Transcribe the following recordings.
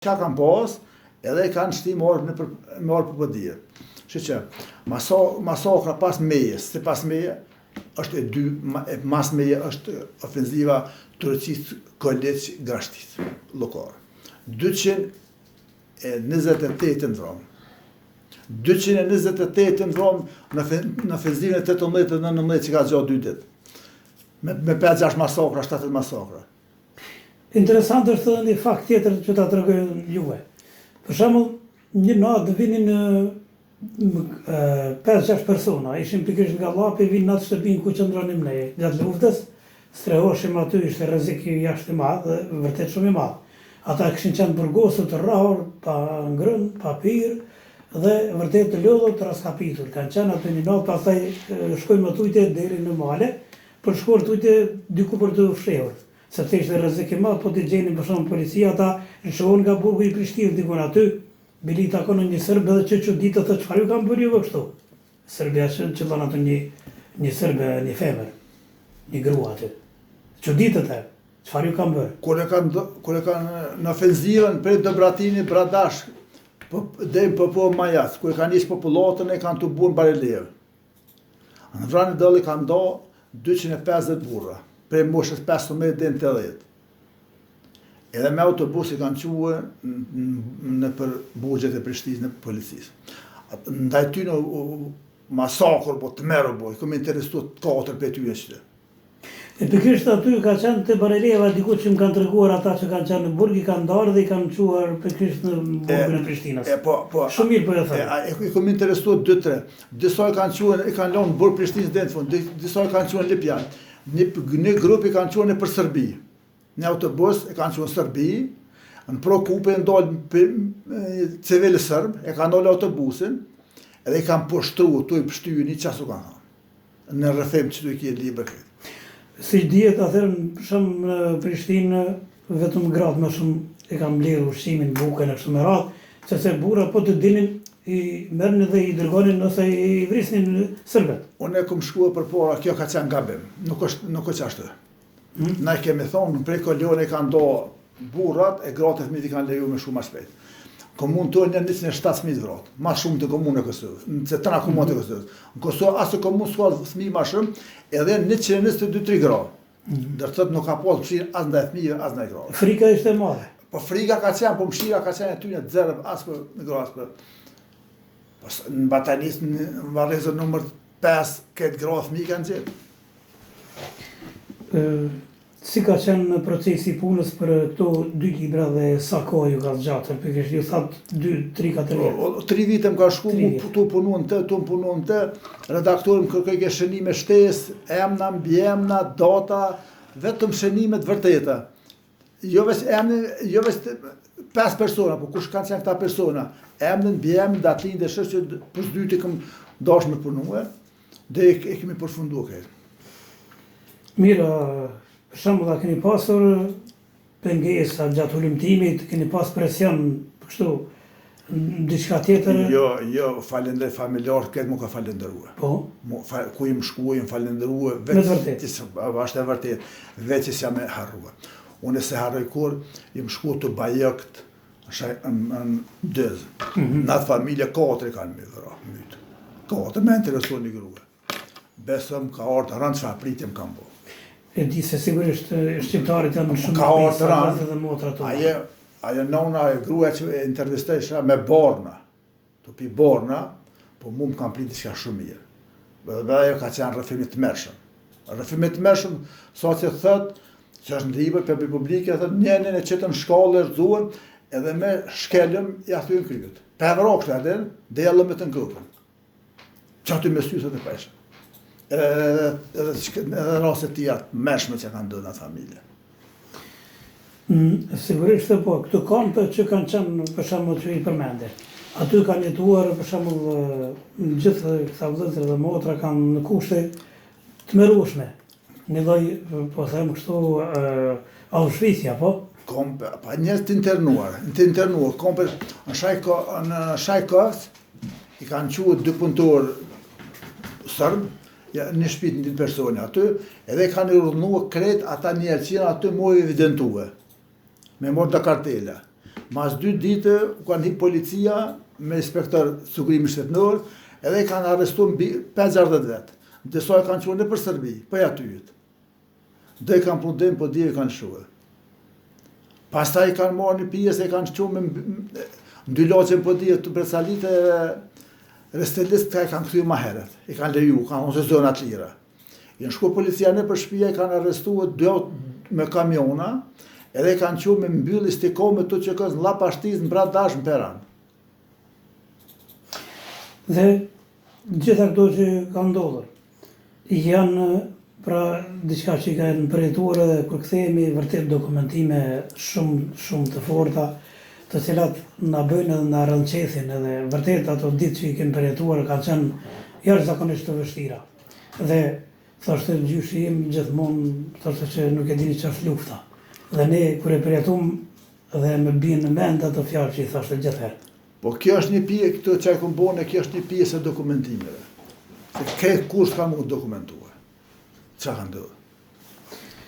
Qa kanë pas, edhe i kanë shti me orë për pëdije. Që masakra pas mejes, se pas meje, është e dy, mas meje është ofenziva Turqis Koliç Grashtit, lokare. 228 në vronë. 228 në vronë në ofenzivën e 18-19 që ka gjatë 2 ditë. Me 5-6 masakra, 7 masakra. Interesant është edhe një fakt tjetër që ta tregoj juve. Për shembull, një natë vinin 5-6 persona, ishin pikërisht nga Llapi, vinë natë shtëpinë ku qëndronim ne. Gjatë luftës, strehoshim aty, ishte rrezik i jashtë i madh, vërtet shumë i madh. Ata kishin qenë burgosur të rrahur, pa ngrënë, pa pirë, dhe vërtet të lodhur të raskapitur. Kanë qenë aty një natë, pastaj shkojmë atujte deri në male, për shkuar atujte diku për të fshehur. Sepse ishte rrezik i madh, po t'i gjenin për shembull policia, ata shohën nga burgu i Prishtinës dikun aty, bili takon një serb edhe që çuditë thotë çfarë ju kanë bërë juve kështu. Serbia që lën aty një serbe, një femër, një grua aty. Çuditë atë, çfarë ju kanë bërë? Kur e kanë në ofenzivën prej Dobratini, Bradash, deri po Majac, kur e kanë nisë popullatën e kanë të burë barelevë. Në Vrani Dëlli kanë do 250 burra, prej moshës 15 deri në 80. Edhe me autobus i kanë quë në për bugjet e Prishtinës në policisë. Ndaj ty në masakur, po të merë, i këmë interesu 4 për ty e qëtë. E pikërisht aty ka qenë të bareleva diku që më kanë treguar ata që kanë qenë në burg, i kanë ndarë dhe i kanë quar pikërisht në burgun e Prishtinës. Shumë mirë po e thënë. I këmë interesu 2-3. Disa i kanë quar, i kanë lonë burg Prishtinës dhe në fund, disa i kanë quar në Lipjan. Një grup i kanë quar në për Sërbi. Në autobus e kanë quar në Sërbi, në Prokupe e ndalë civili sërb, e kanë ndalë autobusin, edhe i kanë poshtru, tu i pështyju një qasu kanë. Në rrëfem që tu i kje liber këtë. Si dihet atëherë shumë në Prishtinë vetëm gratë më shumë e kanë mbledhur ushqimin, bukën e kështu me radhë, sepse burra po të dinin i merrnin dhe i dërgonin ose i vrisnin serbët. Unë e kom shkuar përpara, kjo ka qenë gabim, nuk është ashtu. Na i kemi thonë, prej Kolione kanë do burrat e gratë e fëmijët i kanë leju me shumë më shpejt. Komunë tonë janë 107.000 vratë, ma shumë të komunë e Kosovës, në tëra komunë e Kosovës. Në Kosovë asë komunë s'ka fëmijë ma shumë, edhe 122-3 gra. Dërtët nuk ka pas mshirë as ndaj fëmijëve, as ndaj gra. Frika ishte e madhe. Po frika ka qenë, po mshira ka qenë e ty një zerëv, as për në gra, as për. Në Batanis, në Varrezën nëmër 5, këtë gra fëmijë kanë gjithë. Si ka qenë procesi punës për këto 2 libra dhe sa kohë ju ka zgjatër? Pikërisht ju thatë 2-3-4 vjetë. 3 vite më ka shku, tu punuan të, redaktorin kërkoj ke shënime shtesë, emna, mbiemna, data, vetëm shënimet vërteta. Jo veç 5 persona, po kush kanë qenë këta persona, emnin, mbiemnin, datin dhe shështë që për së dyti këm dash me punue, dhe e kemi përfundu këtë. Mira, për shembull, a keni pasur pengesa gjatë ulëmtimit, keni pas presion kështu diçka tjetër? Jo, falendër familjar, këtë mu ka falendërua. Po? Ku im shku, im falendërua, Me të vërtet? Ashtë e vërtet, veqës jam e harrua. Unë e se harroj kur, im shku të bajëkt, në dëzë. Në atë familje, 4 kanë me vëra, mytë. 4, me interesu një grue. Besëm ka ardë, rëndë që apritim kam bo. E di se sigurisht shqiptarit janë shumë ka ardë rëndë, dhe motra tonë. ajo nona e grua që e intervistesha me Borna, të pi Borna, po mu më kam priti që ka shumë mirë. Dhe ajo ka qenë rëfimit të mërshëm. Rëfimit të mërshëm, sa që thëtë, që është në libër për publike, thëtë njenën e qëtën shkallë e rëzuën, edhe me shkellëm i ahtujnë kryet. Për rokshtë edhe, dhe jellëm e të në krupën. Që aty me sysët e peshëm. Edhe raset tija mërshme që kanë dënë atë familje. Sigurisht po, këtu kampe që kanë qenë për shembull që i përmende. Aty kanë jetuar për shembull gjithë këta vëllezër dhe motra kanë në kushte të mrekullueshme. Një lloj, po them kështu, Auschwitzja, po? Kompe, pa njerëz të internuar, kompe në Shajkos i kanë quajtur 2 punëtor sërbë, një shpit në 2 personi aty, edhe kanë urdhënuar krejt ata njerëz që aty mu evidentue, me morë të kartela. Mas 2 ditë kanë hip policia me inspektor sukrimi shtetënor, edhe kanë arrestuar mbi 50 vetë. Ndërsa kanë qenë nëpër Serbi, po ja tyt. Dhe kanë punë po dhe kanë shuar. Pastaj kanë marrë një pjesë e kanë çuar me ndylocën po dhe të Bresalitë Restelist ka kanë kthyer më herët. I kanë leju, kanë ose zona të lira. Janë shku policia nëpër shtëpi e kanë arrestuar 2 me kamiona, edhe kanë qenë me mbyllje stikome të që kanë lla pashtiz në Bradash në Peran. Dhe gjitha këto që kanë ndodhur, janë pra diçka që kanë përjetuar edhe kur kthehemi vërtet dokumentime shumë të forta, të cilat na bëjnë edhe na rënqethin edhe vërtet ato ditë që i kemi përjetuar kanë qenë jashtëzakonisht të vështira. Dhe thoshte gjyshi im gjithmonë thoshte që nuk e dini ç'është lufta. Dhe ne kur e përjetuam dhe më bien në mend ato fjalë që i thoshte gjithherë. Po kjo është një pjesë këto çka kam bënë, kjo është një pjesë e dokumentimeve. Se këtë kur s'ka mund dokumentuar. Çka ka ndodhur?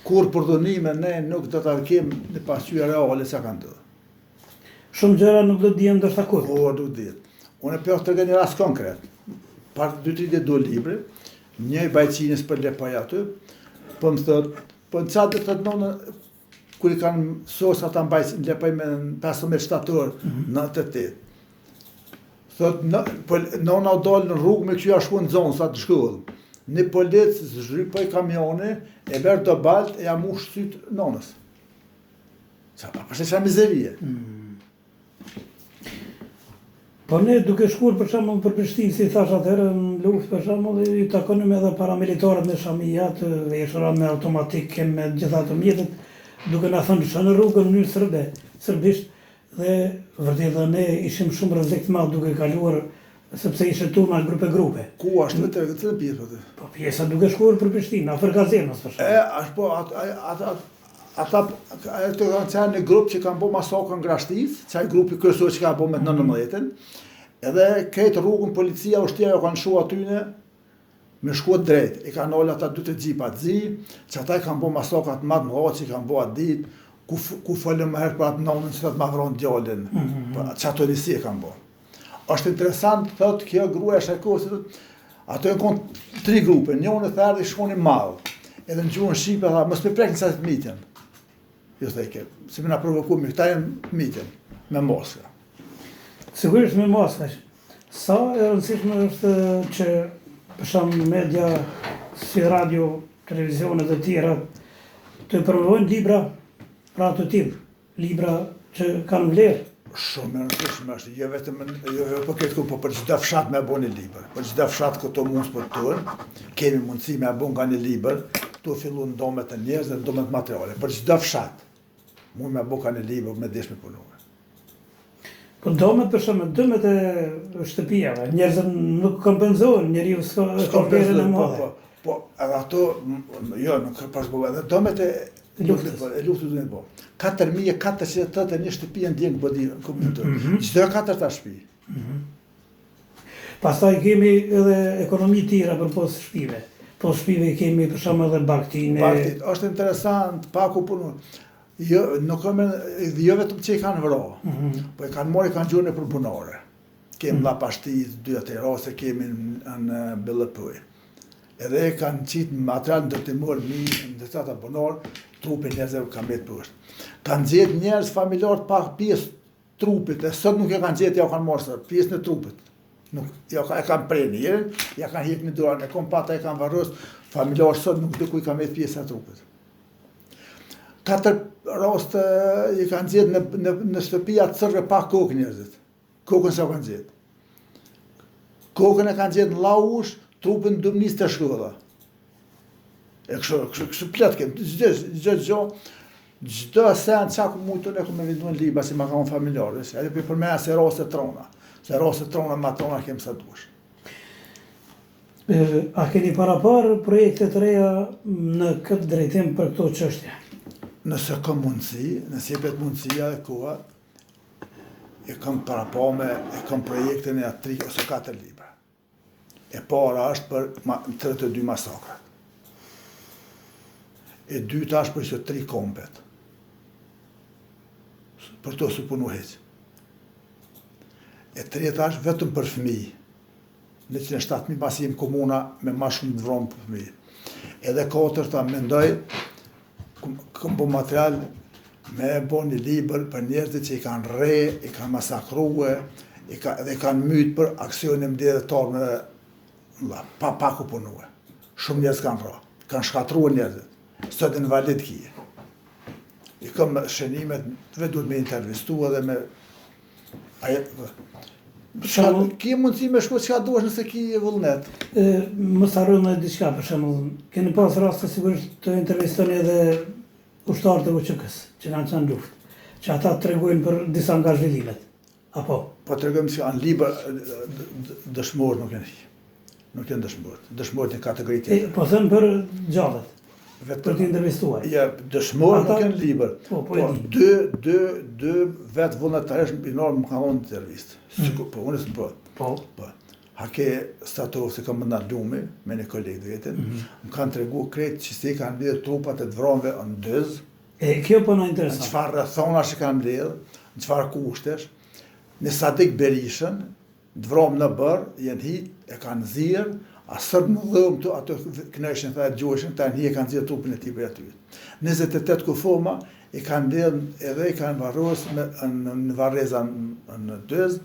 Kur përdonime ne nuk do ta kemi në pasqyrë reale çka ka ndodhur. Shumë gjëra nuk do të dijem ndoshta kur. Po, do të dihet. Unë po të tregoj një rast konkret. Par 2-3 ditë do libre, një bajqinës për lepaj aty, po më thot, po në qatë të të nonë, kur i kanë sosa ta mbajtë në lepaj me 15 shtator në të të. Thot, nona o dalë në rrugë me kjo ashtu në zonë, sa të shkollë. Një polic zhrypoj kamione, e berë do balt, e jam ushë sytë nonës. Qa, përse që mizerie. Po ne duke shkuar për shembull për Prishtinë, si thash atëherë në luftë për shembull, i takonim edhe paramilitarët me shamijat, veshura me automatik, me gjitha ato mjetet, duke na thënë shë në rrugën në mënyrë serbisht, dhe vërtet edhe ne ishim shumë rrezik të madh duke kaluar, sepse ishte turma grupe. Ku është vetë këtë pjesë atë? Po pjesa duke shkuar për Prishtinë, afër Gazenës për shembull. Ata të kanë qenë një grup që kanë bo masakën në Grashtic, qaj grupi kryesor që ka bo me 19-ën, edhe këtë rrugën policia ushtria jo kanë shu atyne me shkuat drejt. I kanë ollë ata 2 gjipa të zi, që ata i kanë bo masakat madhë më që i kanë bo atë dit, ku folëm më herë për atë nonën që të më avron djallin, që ato risi e kanë bo. Është interesant, thot, kjo grua e Shajkosit, ato e konë 3 grupe, njënë e thërë dhe shkoni malë, edhe në gjuhën Shqipe, tha, mos me prekin sa të mitjen. Jo theke, si me na provoku me këta jenë mitjen, me Moska. Sigurisht me Moska. Sa e rëndësishme është që për shembull media si radio, televizionet e tjera të promovojnë libra pra të tillë, libra që kanë vlerë. Shumë e rëndësishme është, jo vetëm po këtë ku, po për çdo fshat me bën një libër. Për çdo fshat këto mund të tonë, kemi mundësi me bën nga një libër, tu fillon domet e njerëzve, domet materiale. Për çdo fshat mund me bën ka një libër me desh me punuar. Po domet për shembull, domet e shtëpiave, njerëzit nuk kompenzohen, njeriu s'ka vlerën e madhe. Po, edhe ato, jo, nuk pas po, edhe domet e luftës dhe në bo. 4.481 shtëpi e ndjenë këmëtër. Çdo 4 ta shtëpi. Pastaj kemi edhe ekonomi tjera për posë shtëpive. Po shtëpive kemi për shembull edhe baktin. Baktit, është interesant, paku punu. Jo, nuk jo vetëm që i kanë vëro, po i kanë mori, kanë gjurë në për punore. Kemi la pashtiz, 2 terase, kemi në BLP-i. Edhe kanë qitë material ndërtimor, ndërtata punor, trupin njerëzve kanë betë përështë. Kanë gjetë njerëz familjarë pak pjesë trupit, e sot nuk e kanë gjetë, ja kanë morë pjesë në trupit. Ja e kanë prej njërën, ja kanë hikë një duar, e kompata e kanë varës, familjarë sot nuk dhe ku i kanë betë pjesë në trupit. 4 raste i kanë gjetë në shtëpia të cërve pa kokë njerëzit. Kokën se kanë gjetë. Kokën e kanë gjetë në laush, trupin dëmnis të shkolla. E kështu plet kemë, gjdo sen qa ku mujtën e ku me vindu në liba si ma ka unë familjarës, edhe për me se raste trona. Se raste trona ma trona kemë sa dush. A keni parapar projekte të reja në këtë drejtim për këto çështje? Nëse kam mundësi, nëse jepet mundësia e koha, e kam parapame, e kam projektin e 3 ose 4 libra. E para është për 32 masakra. E dyta është për që 3 kompet. për to su punu heq. E treta është vetëm për fëmijë. 107.000 pasi jem komuna me ma shumë të vronë për fëmijë. Edhe katërta mendoj, këm po material me e bo një libër për njerëzit që i kanë re, i kanë masakruhe, dhe i kanë mytë për aksionin e mbledhjetarë pa ku punue. Shumë njerëz kanë shkatruhe njerëzit, sot invalid kije. I kam shënimet, duhet me intervistu edhe me... Ki mundësi me shku çka duhesh nëse ki vullnet. Mos harroni diçka për shembull. Keni pas raste sigurisht të intervistoni edhe ushtarët e UÇK-s që kanë qenë luftë, që ata tregojnë për disa nga zhvillimet. Apo? Po tregojmë se janë libër dëshmorë nuk janë. Nuk janë dëshmorë. Dëshmorët në kategori tjetër. Po thënë për gjallët. Për të intervistuar. Ja, dëshmorë nuk janë libër. Po dy vetë vullnetarisht binor më kanë dhënë intervistë. Po unë s'po. Po. Hake Statov se kam bënda lumi me një kolegë drejten, më kanë tregu kretë që si kanë lidhë trupat e të vronve në dëz. Kjo po në interesant. Në qëfar rëthona që kanë lidhë, në qëfar kushtesh, në Sadik Berishën, të vromë në bërë, jenë hit, e kanë zirë, a sërbë më dhëmë të ato knëshën, të gjojshën, të e kanë zirë trupin e ti për aty. 28 kufoma, i kanë lidhë edhe i kanë varros në varreza në dëz,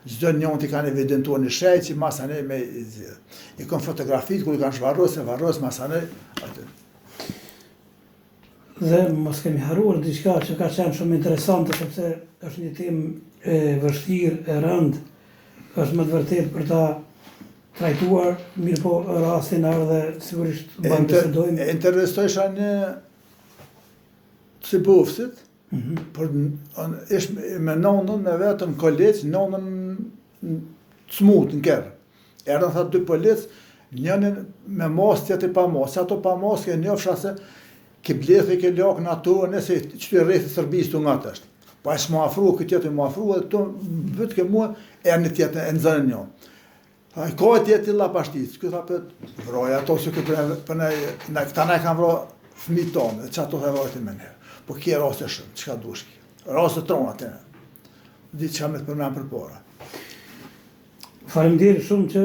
çdo njënë t'i kanë evidentuar një shej që masane me i zirë. I kanë fotografit, ku i kanë varros masane aty. Dhe mos kemi haruar diçka që ka qenë shumë interesante, sepse është një temë e vështirë, e rëndë, është më të vërtet për ta trajtuar, mirë po rastin ardhe sigurisht bisedojmë. E intervistojsha një Cibovsit, por ishtë me nonën me vetën kolegj, nonën smut në kërë. Erën tha dy polic, njënin me mos, tjetër pa mos. Se ato pa mos, ke njofsha se ke blethi, ke lakë në ato, nëse qëty rrethi Sërbis të nga të është. Pa e s'ma afru, këtë tjetër më afru, dhe të bëtë ke mua, e një tjetër, e në zënë një. Tha, ka e tjetër la pashtis, këtë tha për vroja, ato se këtë këta ne kanë vro fëmi tonë, dhe që ato dhe vrojti me njerë. Po kje raste shumë, që ka dush kje? Raste trona të ne. Ditë që me të përmen për para. Faleminderit shumë që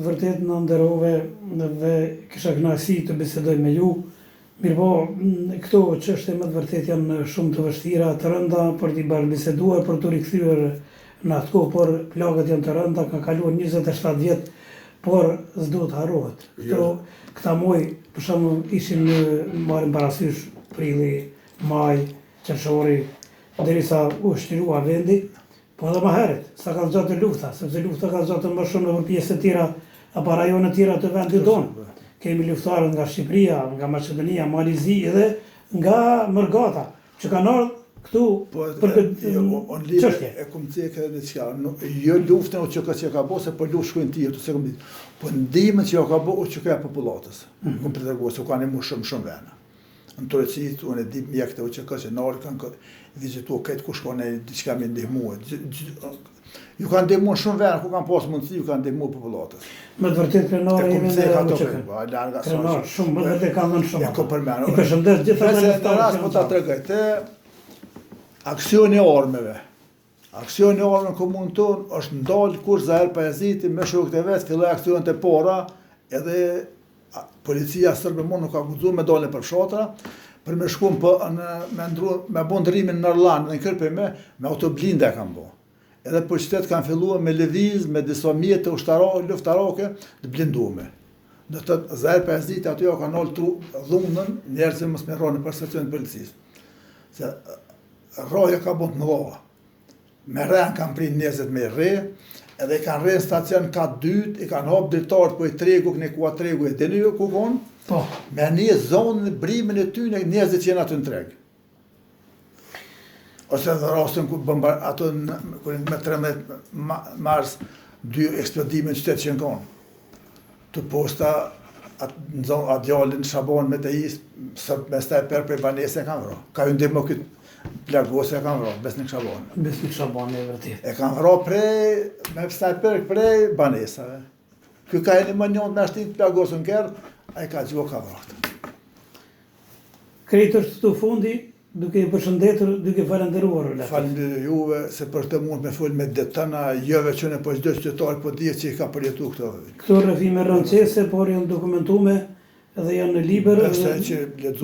vërtet në nderove dhe kisha kënaqësi të bisedoj me ju. Mirëpo, këto çështje më të vërtet janë shumë të vështira, të rënda për t'i bërë biseduar, për t'u rikthyer në atë kohë, por plagët janë të rënda, ka kaluar 27 vjet, por s'do të harrohet. Këta muaj, për shembull, ishin marrin parasysh prilli, maj, qershori, derisa u shtirua vendi, po edhe më herët, sa ka zgjatur lufta, sepse lufta ka zgjatur më shumë nëpër pjesë të tjera apo rajone të tjera të vendit tonë. Kemi luftarë nga Shqipëria, nga Maqedonia, Malizi edhe nga Mërgata, që kanë ardhur këtu për këtë çështje. E kum thënë këtë diçka, jo luftën UÇK që ka bërë, se po luftë shkojnë tjetër, se kum ditë. Po ndihmën që ka bërë UÇK popullatës. Kum treguar se kanë më shumë vëna. Në Turqi, unë e di mjekët e UÇK që në orë kanë vizituar këtë ku shkone diçka me ndihmue. Ju kanë ndihmuar shumë vëna, ku kanë pas mundësi, ju kanë ndihmuar popullatës. Më të vërtet krenare jemi në UÇK. Krenare, shumë, më vërtet kanë dhënë shumë. Ja, ko përmenu. I përshëndes gjithë ata në rast po ta tregoj, te aksioni i armëve. Aksioni i armëve në komunën tonë është ndalë kur Zahir Pajaziti me shokët e vet filloi aksionet e para, edhe policia sërbe më nuk ka guxuar me dalën për fshatra, për me shkuën me bo ndrimin në Arlan, në kërpe me autoblinde e kanë bo. Edhe për qytet kanë filluar me lëviz, me disa mjete luftarake të blindume. Do të Zahir Pajaziti aty ja kanë olë dhunën, njerëzit mos me rronë për stacionin policisë. Se rroja ka bo të mëdha. Me rren kanë prinë njerëzit me rre, edhe i kanë rrenë stacion ka dytë, i kanë hapë dritarët po i tregu, këne ku a tregu e dini ju ku konë, me një zonë brimin e ty në njerëzit që jenë aty në tregë. Ose dhe rastën ku ato me 13 mars, 2 eksplodime në qytetë që në konë. Të posta në zonë atë djallin Shabon me të isë, sërp me staj për banese e kanë vro. Ka ju ndihmo këtë plagose e kanë vro, Besnik Shabon. Besnik Shabon e vërtet. E kanë vro me staj për prej banesave. Ky ka e një më njën me ashtit plagosën kërë, a i ka gjua ka vrot. Krejtër të fundi, duke i përshëndetur, duke falenderuar. Falenderoj juve se për të mund me fol me detana, jove që në po çdo qytetar po dihet që i ka përjetu këto. Këto rrëfime rëndësishme, por janë dokumentume edhe janë në libër,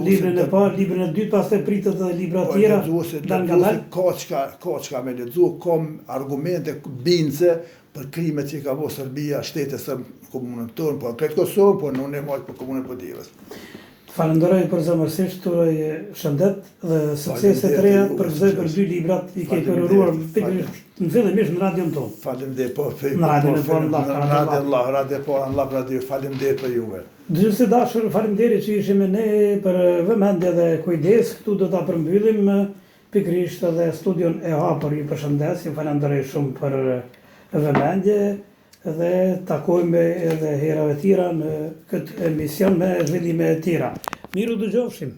librin e parë, librin e dytë, pastaj pritet edhe libra të tjera. Ka çka me lexu, kam argumente bindse për krimet që ka bërë Serbia, shtetet së komunën tonë, po këtë Kosovë, po nuk ne marrë për komunën po Divës. Falenderoj për zemërsisht, turoj shëndet dhe suksese të reja për dy librat i ke përëruar në fillimisht në radion tonë. Faleminderit po. Në radion e porë në radio, faleminderit për juve. Gjithsesi dashur, faleminderit që ishim me ne për vëmendje dhe kujdes. Këtu do ta përmbyllim pikërisht edhe studion e hapur. Ju përshëndes, ju falenderoj shumë për vëmendje dhe takojmë edhe herave tjera në këtë emision me zhvillime tjera. Miru dëgjofshim.